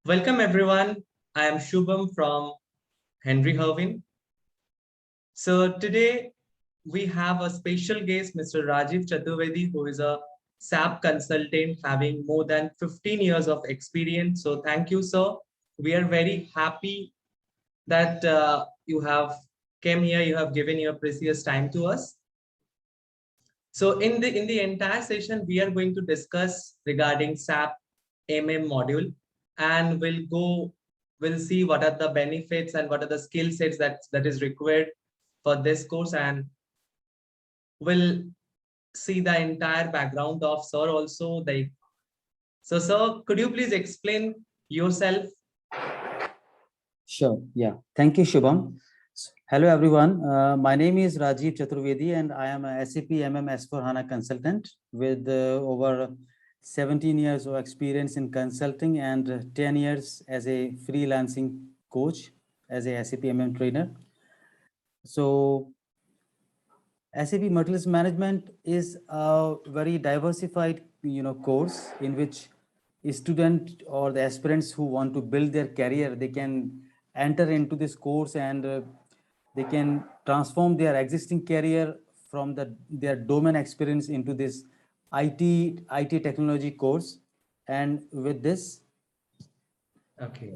Welcome everyone. I am Shubham from Henry Hervin. So today we have a special guest, Mr. Rajiv Chaturvedi, who is a SAP consultant having more than 15 years of experience. So thank you, sir. We are very happy that you have came here. You have given your precious time to us. So in the entire session, we are going to discuss regarding SAP module, and we'll see what are the benefits and what are the skill sets that is required for this course, and we'll see the entire background of sir also. So sir, could you please explain yourself? Sure. Yeah. Thank you, Shubham. Hello, everyone. My name is Rajiv Chaturvedi, and I am a SAP S4HANA consultant with over 17 years of experience in consulting and 10 years as a freelancing coach, as a SAP trainer. So SAP Materials Management is a very diversified, course in which a student or the aspirants who want to build their career, they can enter into this course and they can transform their existing career from their domain experience into this IT technology course. And with this, Okay.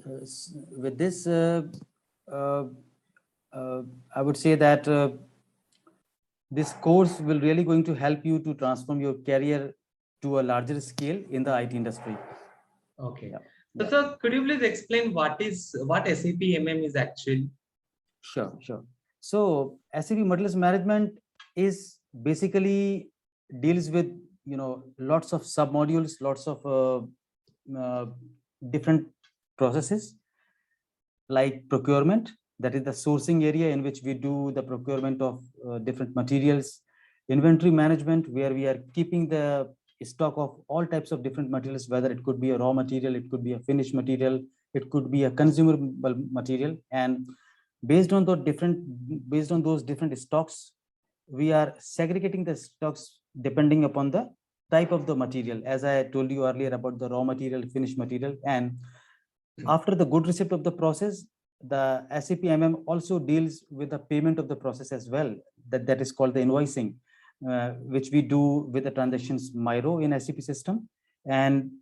uh, I would say that this course will really going to help you to transform your career to a larger scale in the IT industry. Okay. Yeah. So sir, could you please explain what SAP is actually? Sure. So SAP Materials Management is basically deals with lots of sub modules, lots of different processes like procurement, that is the sourcing area in which we do the procurement of different materials, inventory management, where we are keeping the stock of all types of different materials, whether it could be a raw material, it could be a finished material, it could be a consumable material, and based on those different stocks, we are segregating the stocks depending upon the type of the material, as I told you earlier about the raw material, finished material. And after the good receipt of the process, the SAP also deals with the payment of the process as well. That is called the invoicing, which we do with the transactions Miro in SAP system. And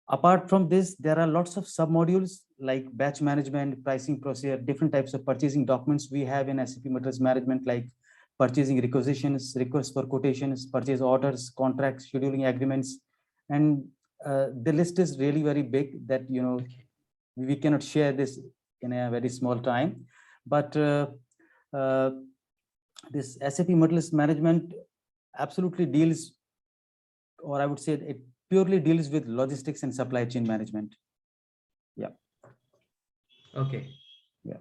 apart from this, there are lots of sub modules like batch management, pricing procedure, different types of purchasing documents we have in SAP Materials Management, like purchasing requisitions, requests for quotations, purchase orders, contracts, scheduling agreements. And the list is really very big that we cannot share this in a very small time. But uh, this SAP Materials Management absolutely deals, or I would say it purely deals with logistics and supply chain management. Yeah. Okay. Yeah.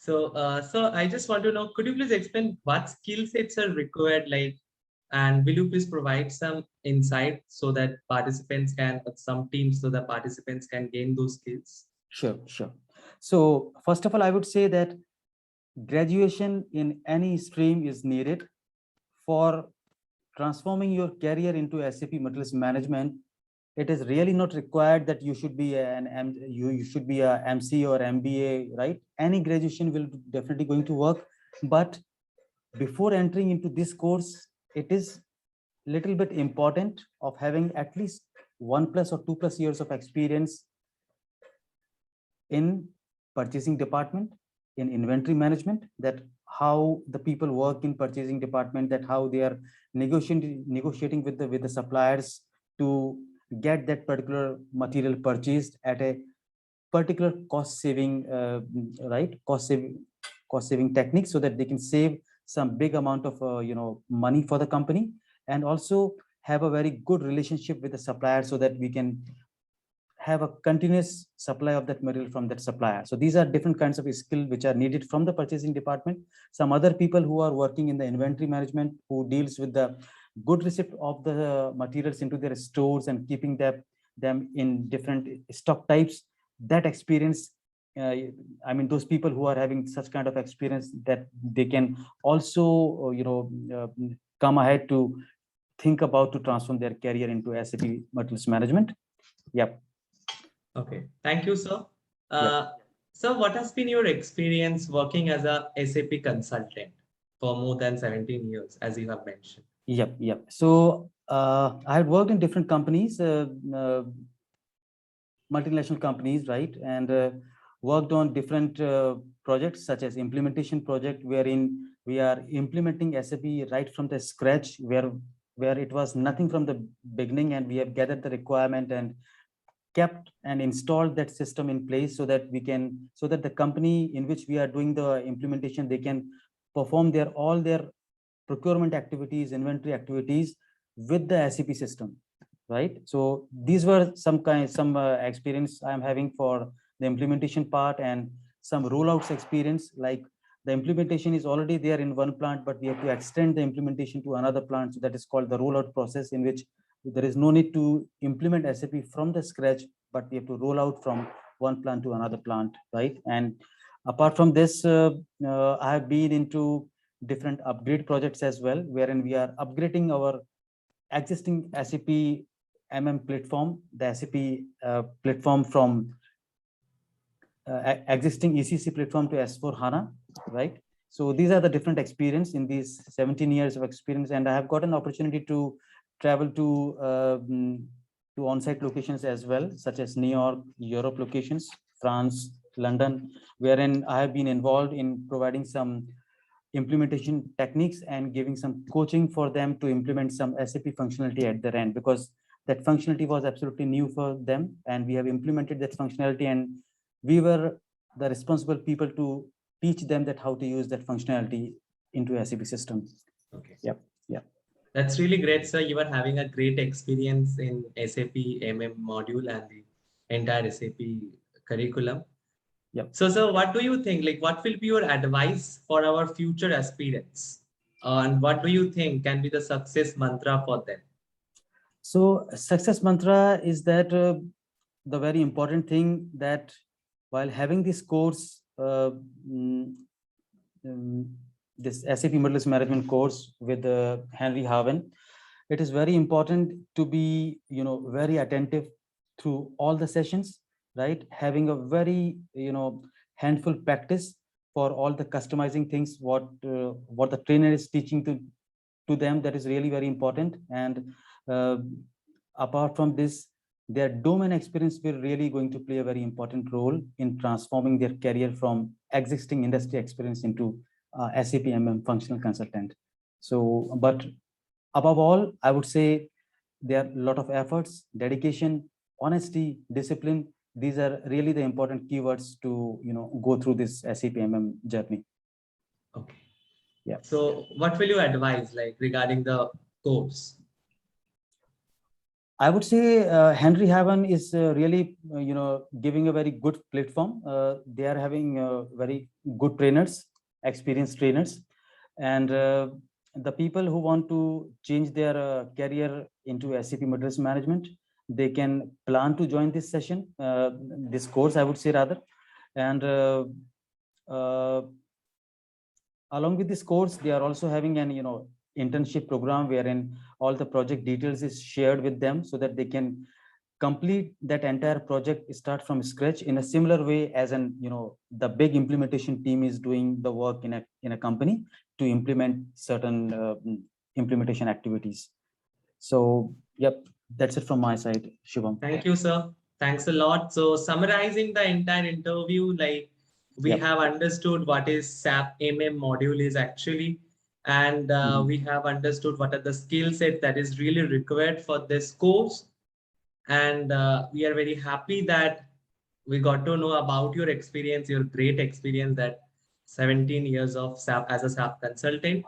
So, so I just want to know, could you please explain what skill sets are required, like, and will you please provide some insight so that participants can, some teams, so that participants can gain those skills? Sure. So first of all, I would say that graduation in any stream is needed for transforming your career into SAP Materials Management. It is really not required that you should be you should be a MC or MBA, right? Any graduation will definitely going to work. But before entering into this course, it is little bit important of having at least 1+ or 2+ years of experience in purchasing department, in inventory management, that how the people work in purchasing department, that how they are negotiating with the suppliers to get that particular material purchased at a particular cost saving cost saving technique, so that they can save some big amount of money for the company, and also have a very good relationship with the supplier, so that we can have a continuous supply of that material from that supplier. So these are different kinds of skill which are needed from the purchasing department. Some other people who are working in the inventory management, who deals with the good receipt of the materials into their stores and keeping them in different stock types, that experience, I mean, those people who are having such kind of experience, that they can also come ahead to think about to transform their career into SAP Materials Management. Yep. Okay, thank you, sir. Yeah. Sir, what has been your experience working as a SAP consultant for more than 17 years, as you have mentioned? Yep. So I had worked in different companies, multinational companies, right? And worked on different projects such as implementation project, wherein we are implementing SAP right from the scratch, where it was nothing from the beginning, and we have gathered the requirement and kept and installed that system in place so that the company in which we are doing the implementation, they can perform all their procurement activities, inventory activities with the SAP system, right? So these were some experience I'm having for the implementation part, and some rollouts experience. Like the implementation is already there in one plant, but we have to extend the implementation to another plant. So that is called the rollout process, in which there is no need to implement SAP from the scratch, but we have to roll out from one plant to another plant, right? And apart from this, I have been into different upgrade projects as well, wherein we are upgrading our existing SAP platform, the SAP platform from existing ECC platform to S4 HANA, right? So these are the different experience in these 17 years of experience, and I have got an opportunity to travel to on-site locations as well, such as New York, Europe locations, France, London, wherein I have been involved in providing some implementation techniques and giving some coaching for them to implement some SAP functionality at their end, because that functionality was absolutely new for them, and we have implemented that functionality, and we were the responsible people to teach them that how to use that functionality into SAP system. Okay. Yep. That's really great, sir. You are having a great experience in SAP module and the entire SAP curriculum. Yep. So, sir, what do you think? Like, what will be your advice for our future aspirants? And what do you think can be the success mantra for them? So, success mantra is that the very important thing that while having this course, this SAP Middle Management course with Henry Haven, it is very important to be, very attentive through all the sessions, right? Having a very, handful practice for all the customizing things, what the trainer is teaching to them, that is really very important. And apart from this, their domain experience will really going to play a very important role in transforming their career from existing industry experience into SAP functional consultant. So, but above all, I would say there are a lot of efforts, dedication, honesty, discipline. These are really the important keywords to go through this SAP journey. Okay. Yeah. So, what will you advise, like regarding the course? I would say Henry Haven is really, giving a very good platform. They are having very good trainers, experienced trainers, and the people who want to change their career into SAP Materials Management, they can plan to join this session, this course, I would say rather. And along with this course, they are also having an internship program wherein all the project details is shared with them so that they can complete that entire project, start from scratch in a similar way as the big implementation team is doing the work in a company to implement certain implementation activities. So, yep, that's it from my side, Shubham. Thank you, sir. Thanks a lot. So, summarizing the entire interview, like we have understood what is SAP module is actually, and we have understood what are the skill set that is really required for this course. And we are very happy that we got to know about your experience, your great experience, that 17 years of SAP as a SAP consultant.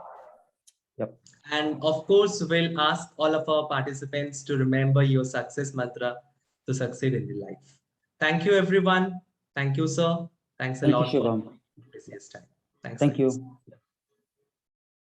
Yep. And of course, we'll ask all of our participants to remember your success mantra to succeed in the life. Thank you, everyone. Thank you, sir. Thanks a lot for your precious time. Thanks. Thank you.